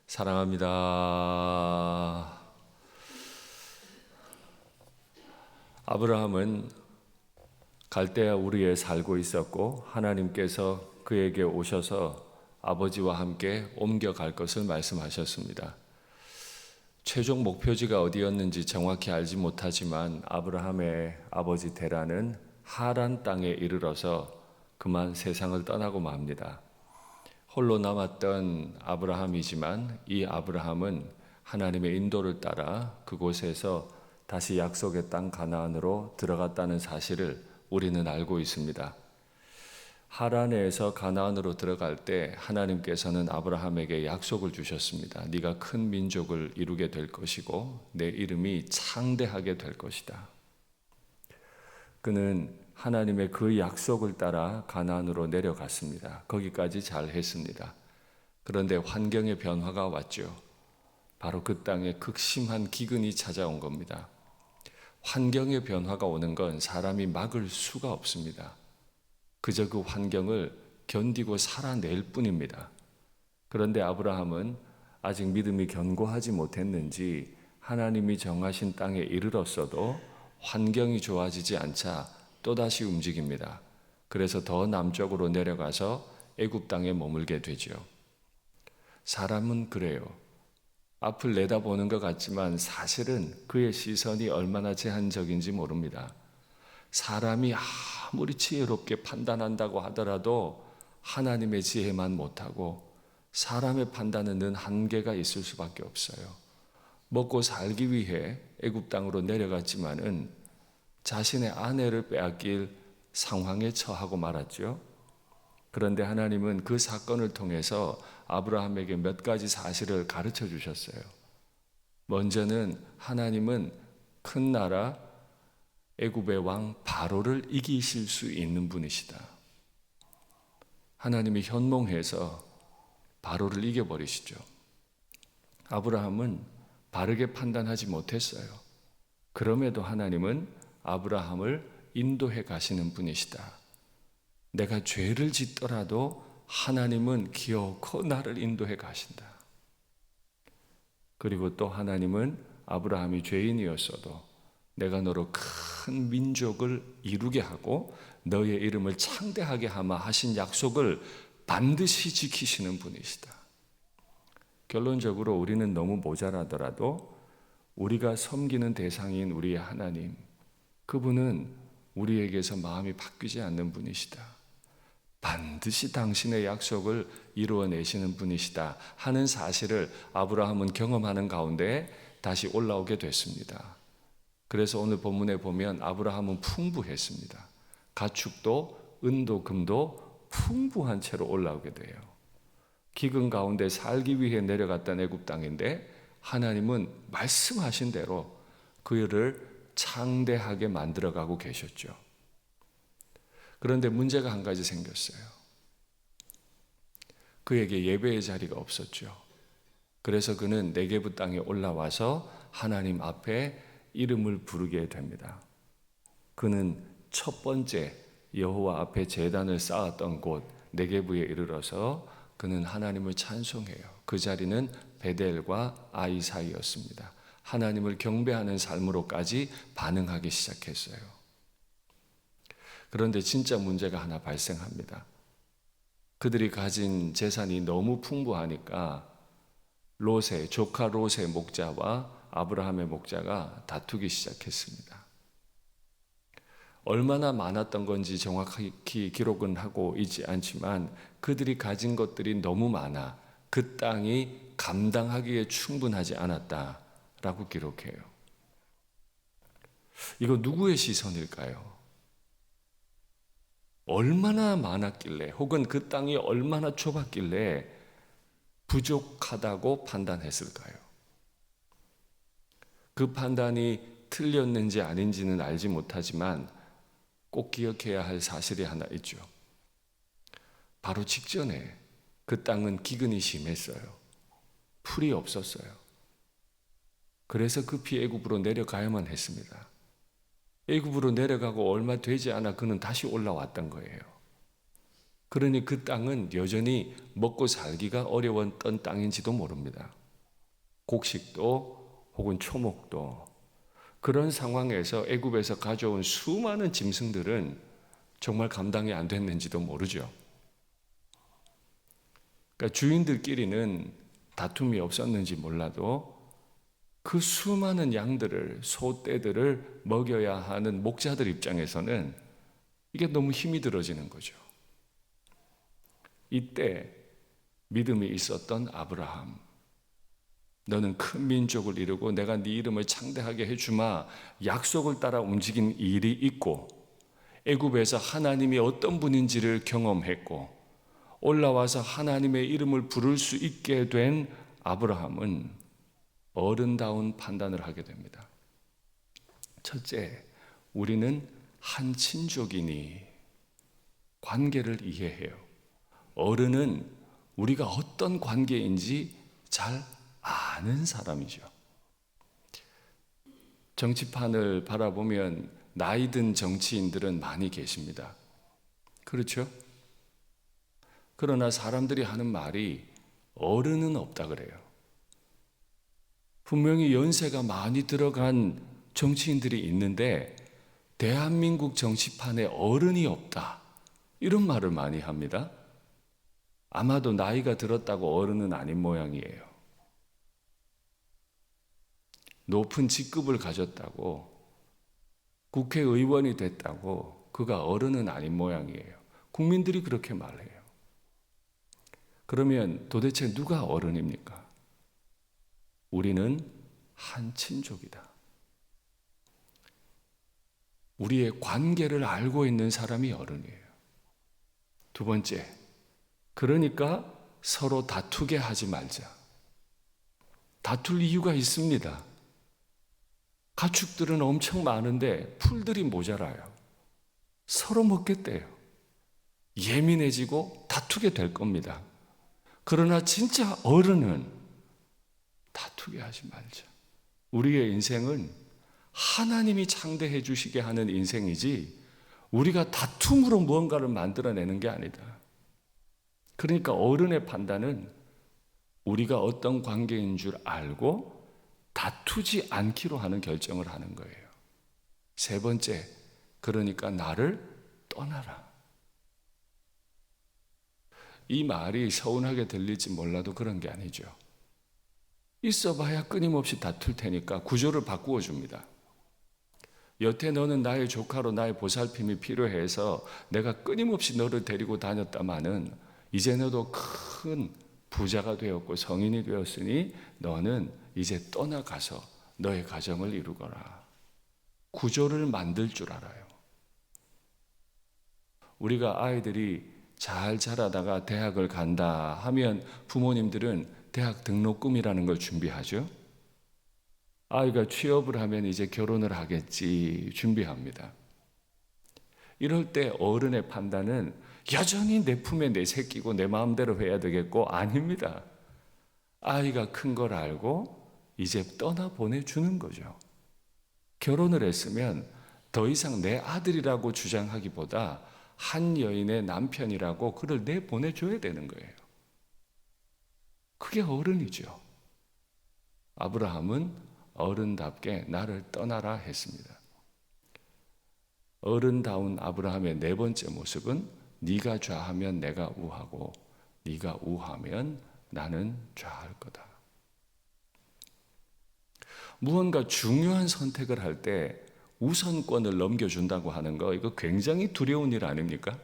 사랑합니다. 아브라함은 갈대아 우르에 살고 있었고 하나님께서 그에게 오셔서 아버지와 함께 옮겨갈 것을 말씀하셨습니다. 최종 목표지가 어디였는지 정확히 알지 못하지만 아브라함의 아버지 데라는 하란 땅에 이르러서 그만 세상을 떠나고 맙니다. 홀로 남았던 아브라함이지만 이 아브라함은 하나님의 인도를 따라 그곳에서 다시 약속의 땅 가나안으로 들어갔다는 사실을 우리는 알고 있습니다. 하란에서 가나안으로 들어갈 때 하나님께서는 아브라함에게 약속을 주셨습니다. 네가 큰 민족을 이루게 될 것이고 내 이름이 창대하게 될 것이다. 그는 하나님의 그 약속을 따라 가나안으로 내려갔습니다. 거기까지 잘 했습니다. 그런데 환경의 변화가 왔죠. 바로 그 땅에 극심한 기근이 찾아온 겁니다. 환경의 변화가 오는 건 사람이 막을 수가 없습니다. 그저 그 환경을 견디고 살아낼 뿐입니다. 그런데 아브라함은 아직 믿음이 견고하지 못했는지 하나님이 정하신 땅에 이르렀어도 환경이 좋아지지 않자 또다시 움직입니다. 그래서 더 남쪽으로 내려가서 애굽 땅에 머물게 되죠. 사람은 그래요. 앞을 내다보는 것 같지만 사실은 그의 시선이 얼마나 제한적인지 모릅니다. 사람이 아무리 지혜롭게 판단한다고 하더라도 하나님의 지혜만 못하고 사람의 판단은 늘 한계가 있을 수밖에 없어요. 먹고 살기 위해 애굽 땅으로 내려갔지만은 자신의 아내를 빼앗길 상황에 처하고 말았죠. 그런데 하나님은 그 사건을 통해서 아브라함에게 몇 가지 사실을 가르쳐 주셨어요. 먼저는 하나님은 큰 나라 애굽의 왕 바로를 이기실 수 있는 분이시다. 하나님이 현몽해서 바로를 이겨버리시죠. 아브라함은 바르게 판단하지 못했어요. 그럼에도 하나님은 아브라함을 인도해 가시는 분이시다. 내가 죄를 짓더라도 하나님은 기어코 나를 인도해 가신다. 그리고 또 하나님은 아브라함이 죄인이었어도 내가 너로 큰 민족을 이루게 하고 너의 이름을 창대하게 하마 하신 약속을 반드시 지키시는 분이시다. 결론적으로 우리는 너무 모자라더라도 우리가 섬기는 대상인 우리의 하나님, 그분은 우리에게서 마음이 바뀌지 않는 분이시다. 반드시 당신의 약속을 이루어내시는 분이시다 하는 사실을 아브라함은 경험하는 가운데 다시 올라오게 됐습니다. 그래서 오늘 본문에 보면 아브라함은 풍부했습니다. 가축도 은도 금도 풍부한 채로 올라오게 돼요. 기근 가운데 살기 위해 내려갔던 애굽 땅인데 하나님은 말씀하신 대로 그를 창대하게 만들어가고 계셨죠. 그런데 문제가 한 가지 생겼어요. 그에게 예배의 자리가 없었죠. 그래서 그는 네게브 땅에 올라와서 하나님 앞에 이름을 부르게 됩니다. 그는 첫 번째 여호와 앞에 제단을 쌓았던 곳 네게브에 이르러서 그는 하나님을 찬송해요. 그 자리는 베델과 아이 사이였습니다. 하나님을 경배하는 삶으로까지 반응하기 시작했어요. 그런데 진짜 문제가 하나 발생합니다. 그들이 가진 재산이 너무 풍부하니까 조카 롯의 목자와 아브라함의 목자가 다투기 시작했습니다. 얼마나 많았던 건지 정확히 기록은 하고 있지 않지만 그들이 가진 것들이 너무 많아 그 땅이 감당하기에 충분하지 않았다라고 기록해요. 이거 누구의 시선일까요? 얼마나 많았길래 혹은 그 땅이 얼마나 좁았길래 부족하다고 판단했을까요? 그 판단이 틀렸는지 아닌지는 알지 못하지만 꼭 기억해야 할 사실이 하나 있죠. 바로 직전에 그 땅은 기근이 심했어요. 풀이 없었어요. 그래서 급히 애굽으로 내려가야만 했습니다. 애굽으로 내려가고 얼마 되지 않아 그는 다시 올라왔던 거예요. 그러니 그 땅은 여전히 먹고 살기가 어려웠던 땅인지도 모릅니다. 곡식도 혹은 초목도. 그런 상황에서 애굽에서 가져온 수많은 짐승들은 정말 감당이 안 됐는지도 모르죠. 그러니까 주인들끼리는 다툼이 없었는지 몰라도 그 수많은 양들을, 소떼들을 먹여야 하는 목자들 입장에서는 이게 너무 힘이 들어지는 거죠. 이때 믿음이 있었던 아브라함, 너는 큰 민족을 이루고 내가 네 이름을 창대하게 해주마, 약속을 따라 움직인 일이 있고 애굽에서 하나님이 어떤 분인지를 경험했고 올라와서 하나님의 이름을 부를 수 있게 된 아브라함은 어른다운 판단을 하게 됩니다. 첫째, 우리는 한 친족이니 관계를 이해해요. 어른은 우리가 어떤 관계인지 잘 아는 사람이죠. 정치판을 바라보면 나이 든 정치인들은 많이 계십니다. 그렇죠? 그러나 사람들이 하는 말이 어른은 없다 그래요. 분명히 연세가 많이 들어간 정치인들이 있는데 대한민국 정치판에 어른이 없다. 이런 말을 많이 합니다. 아마도 나이가 들었다고 어른은 아닌 모양이에요. 높은 직급을 가졌다고, 국회의원이 됐다고 그가 어른은 아닌 모양이에요. 국민들이 그렇게 말해요. 그러면 도대체 누가 어른입니까? 우리는 한 친족이다. 우리의 관계를 알고 있는 사람이 어른이에요. 두 번째, 그러니까 서로 다투게 하지 말자. 다툴 이유가 있습니다. 가축들은 엄청 많은데 풀들이 모자라요. 서로 먹겠대요. 예민해지고 다투게 될 겁니다. 그러나 진짜 어른은 다투게 하지 말자. 우리의 인생은 하나님이 창대해 주시게 하는 인생이지 우리가 다툼으로 무언가를 만들어내는 게 아니다. 그러니까 어른의 판단은 우리가 어떤 관계인 줄 알고 다투지 않기로 하는 결정을 하는 거예요. 세 번째, 그러니까 나를 떠나라. 이 말이 서운하게 들릴지 몰라도 그런 게 아니죠. 있어봐야 끊임없이 다툴 테니까 구조를 바꾸어 줍니다. 여태 너는 나의 조카로 나의 보살핌이 필요해서 내가 끊임없이 너를 데리고 다녔다마는 이제 너도 큰 부자가 되었고 성인이 되었으니 너는 이제 떠나가서 너의 가정을 이루거라. 구조를 만들 줄 알아요. 우리가 아이들이 잘 자라다가 대학을 간다 하면 부모님들은 대학 등록금이라는 걸 준비하죠. 아이가 취업을 하면 이제 결혼을 하겠지 준비합니다. 이럴 때 어른의 판단은 여전히 내 품에 내새끼고 내 마음대로 해야 되겠고 아닙니다. 아이가 큰 걸 알고 이제 떠나보내주는 거죠. 결혼을 했으면 더 이상 내 아들이라고 주장하기보다 한 여인의 남편이라고 그를 내보내줘야 되는 거예요. 그게 어른이죠. 아브라함은 어른답게 나를 떠나라 했습니다. 어른다운 아브라함의 네 번째 모습은 네가 좌하면 내가 우하고 네가 우하면 나는 좌할 거다. 무언가 중요한 선택을 할 때 우선권을 넘겨준다고 하는 거 이거 굉장히 두려운 일 아닙니까?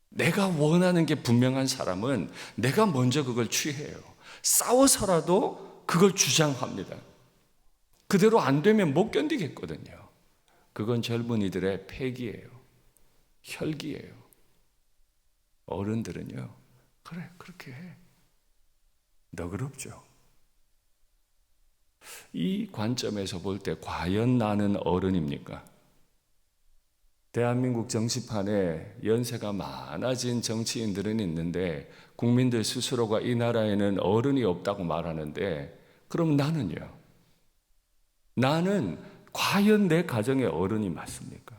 내가 원하는 게 분명한 사람은 내가 먼저 그걸 취해요. 싸워서라도 그걸 주장합니다. 그대로 안 되면 못 견디겠거든요. 그건 젊은이들의 패기예요. 혈기예요. 어른들은요, 그래, 그렇게 해. 너그럽죠. 이 관점에서 볼 때 과연 나는 어른입니까? 대한민국 정치판에 연세가 많아진 정치인들은 있는데 국민들 스스로가 이 나라에는 어른이 없다고 말하는데 그럼 나는요? 나는 과연 내 가정의 어른이 맞습니까?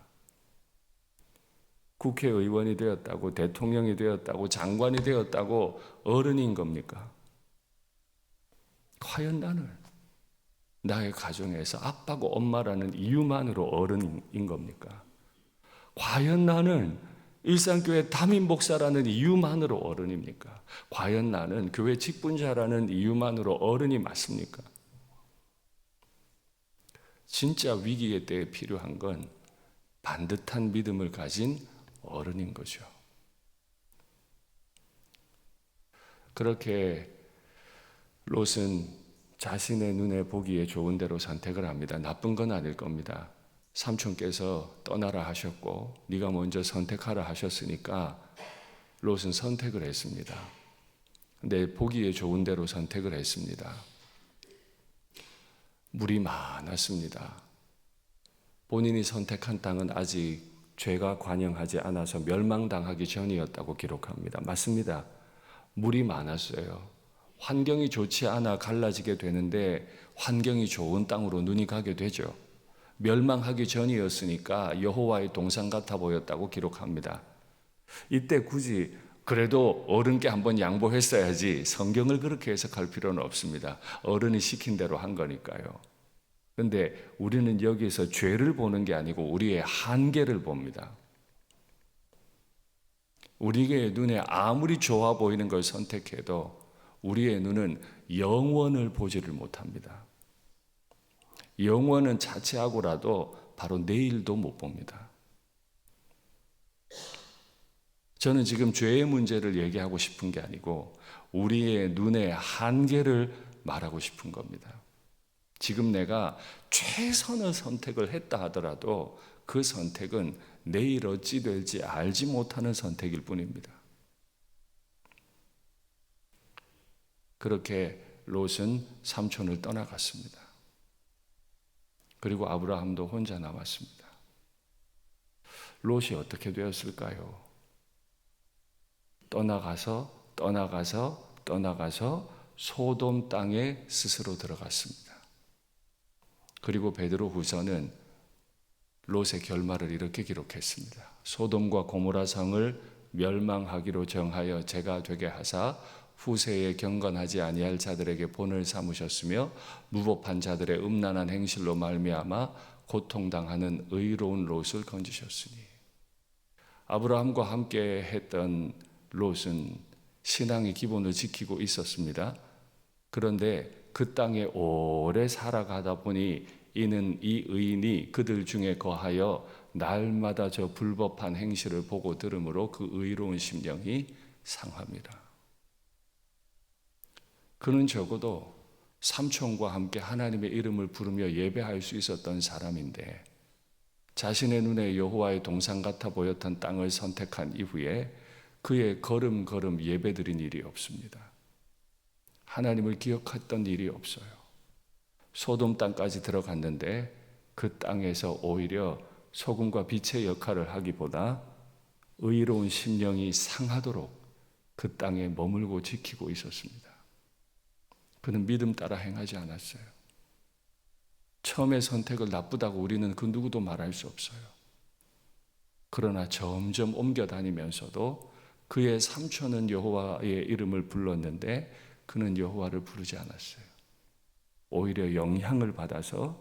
국회의원이 되었다고, 대통령이 되었다고, 장관이 되었다고 어른인 겁니까? 과연 나는 나의 가정에서 아빠고 엄마라는 이유만으로 어른인 겁니까? 과연 나는 일산교회 담임 목사라는 이유만으로 어른입니까? 과연 나는 교회 직분자라는 이유만으로 어른이 맞습니까? 진짜 위기의 때에 필요한 건 반듯한 믿음을 가진 어른인 거죠. 그렇게 롯은 자신의 눈에 보기에 좋은 대로 선택을 합니다. 나쁜 건 아닐 겁니다. 삼촌께서 떠나라 하셨고 네가 먼저 선택하라 하셨으니까 롯은 선택을 했습니다. 내 보기에 좋은 대로 선택을 했습니다. 물이 많았습니다. 본인이 선택한 땅은 아직 죄가 관영하지 않아서 멸망당하기 전이었다고 기록합니다. 맞습니다. 물이 많았어요. 환경이 좋지 않아 갈라지게 되는데 환경이 좋은 땅으로 눈이 가게 되죠. 멸망하기 전이었으니까 여호와의 동산 같아 보였다고 기록합니다. 이때 굳이 그래도 어른께 한번 양보했어야지 성경을 그렇게 해석할 필요는 없습니다. 어른이 시킨 대로 한 거니까요. 그런데 우리는 여기서 죄를 보는 게 아니고 우리의 한계를 봅니다. 우리의 눈에 아무리 좋아 보이는 걸 선택해도 우리의 눈은 영원을 보지를 못합니다. 영원은 자체하고라도 바로 내일도 못 봅니다. 저는 지금 죄의 문제를 얘기하고 싶은 게 아니고 우리의 눈의 한계를 말하고 싶은 겁니다. 지금 내가 최선의 선택을 했다 하더라도 그 선택은 내일 어찌 될지 알지 못하는 선택일 뿐입니다. 그렇게 롯은 삼촌을 떠나갔습니다. 그리고 아브라함도 혼자 남았습니다. 롯이 어떻게 되었을까요? 떠나가서 소돔 땅에 스스로 들어갔습니다. 그리고 베드로후서는 롯의 결말을 이렇게 기록했습니다. 소돔과 고모라 성을 멸망하기로 정하여 제가 되게 하사 후세에 경건하지 아니할 자들에게 본을 삼으셨으며 무법한 자들의 음란한 행실로 말미암아 고통당하는 의로운 롯을 건지셨으니. 아브라함과 함께 했던 롯은 신앙의 기본을 지키고 있었습니다. 그런데 그 땅에 오래 살아가다 보니 이는 이 의인이 그들 중에 거하여 날마다 저 불법한 행실을 보고 들으므로 그 의로운 심령이 상합니다. 그는 적어도 삼촌과 함께 하나님의 이름을 부르며 예배할 수 있었던 사람인데 자신의 눈에 여호와의 동산 같아 보였던 땅을 선택한 이후에 그의 걸음걸음 예배드린 일이 없습니다. 하나님을 기억했던 일이 없어요. 소돔 땅까지 들어갔는데 그 땅에서 오히려 소금과 빛의 역할을 하기보다 의로운 심령이 상하도록 그 땅에 머물고 지키고 있었습니다. 그는 믿음 따라 행하지 않았어요. 처음의 선택을 나쁘다고 우리는 그 누구도 말할 수 없어요. 그러나 점점 옮겨 다니면서도 그의 삼촌은 여호와의 이름을 불렀는데 그는 여호와를 부르지 않았어요. 오히려 영향을 받아서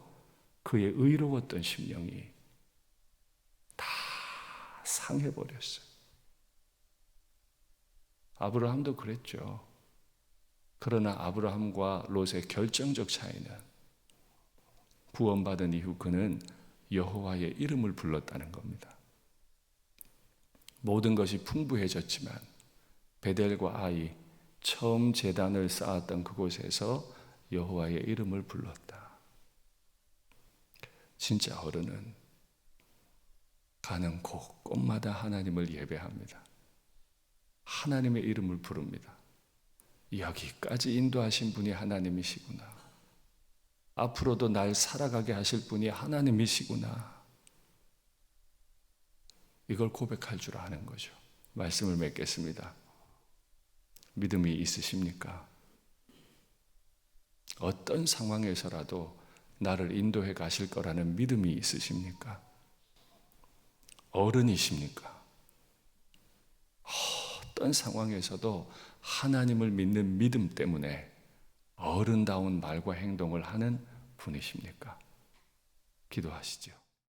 그의 의로웠던 심령이 다 상해버렸어요. 아브라함도 그랬죠. 그러나 아브라함과 롯의 결정적 차이는 구원받은 이후 그는 여호와의 이름을 불렀다는 겁니다. 모든 것이 풍부해졌지만 베델과 아이 처음 제단을 쌓았던 그곳에서 여호와의 이름을 불렀다. 진짜 어른은 가는 곳곳마다 하나님을 예배합니다. 하나님의 이름을 부릅니다. 여기까지 인도하신 분이 하나님이시구나. 앞으로도 날 살아가게 하실 분이 하나님이시구나. 이걸 고백할 줄 아는 거죠. 말씀을 맺겠습니다. 믿음이 있으십니까? 어떤 상황에서라도 나를 인도해 가실 거라는 믿음이 있으십니까? 어른이십니까? 어떤 상황에서도 하나님을 믿는 믿음 때문에 어른다운 말과 행동을 하는 분이십니까? 기도하시죠.